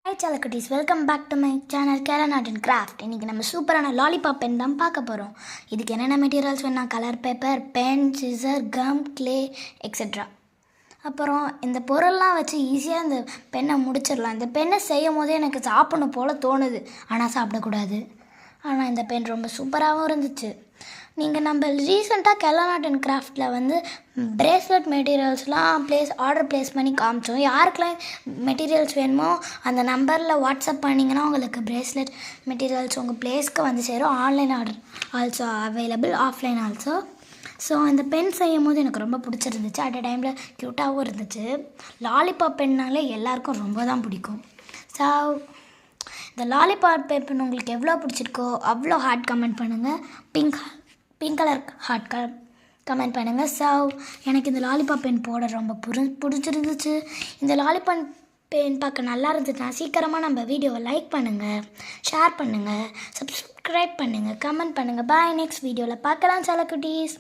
Hi Chalakutties, welcome back to my channel Karen Art and Craft. இன்றைக்கி நம்ம சூப்பரான lollipop pen தான் பார்க்க போகிறோம். இதுக்கு என்னென்ன மெட்டீரியல்ஸ் வேணால் colour paper, pen, scissor, gum, clay etcetera. அப்புறம் இந்த பொருள்லாம் வச்சு ஈஸியாக இந்த பென்னை முடிச்சிடலாம். இந்த பென்னை செய்யும் போதே எனக்கு சாப்பிடணும் போல் தோணுது, ஆனால் சாப்பிடக்கூடாது. ஆனால் இந்த பென் ரொம்ப சூப்பராகவும் இருந்துச்சு. நீங்கள் நம்ம ரீசெண்டாக கெலன் ஆர்ட் அண்ட் கிராஃப்டில் வந்து பிரேஸ்லெட் மெட்டீரியல்ஸ்லாம் ஆர்டர் ப்ளேஸ் பண்ணி காமிச்சோம். யாருக்கெல்லாம் மெட்டீரியல்ஸ் வேணுமோ அந்த நம்பரில் வாட்ஸ்அப் பண்ணிங்கன்னா உங்களுக்கு பிரேஸ்லெட் மெட்டீரியல்ஸ் உங்கள் பிளேஸ்க்கு வந்து சேரும். Online order also available, offline also. So இந்த பென் செய்யும் போது எனக்கு ரொம்ப பிடிச்சிருந்துச்சு. அட் அ டைமில் க்யூட்டாகவும் இருந்துச்சு. லாலிபாப் பென்னாலே எல்லாருக்கும் ரொம்ப தான் பிடிக்கும். ஸோ இந்த லாலிபாப் பென் உங்களுக்கு எவ்வளோ பிடிச்சிருக்கோ அவ்வளோ ஹார்ட் கமெண்ட் பண்ணுங்கள். பிங்க் கலர் ஹார்ட் கமெண்ட் பண்ணுங்கள். ஸோ எனக்கு இந்த லாலிபாப் பென் போட ரொம்ப பிடிச்சிருந்துச்சு. இந்த லாலிபாப் பென் பார்க்க நல்லா இருந்துச்சுன்னா சீக்கிரமாக நம்ம வீடியோவை லைக் பண்ணுங்கள், ஷேர் பண்ணுங்கள், சப்ஸ்கிரைப் பண்ணுங்கள், கமெண்ட் பண்ணுங்கள். பாய், நெக்ஸ்ட் வீடியோவில் பார்க்கலாம் Chalakutties.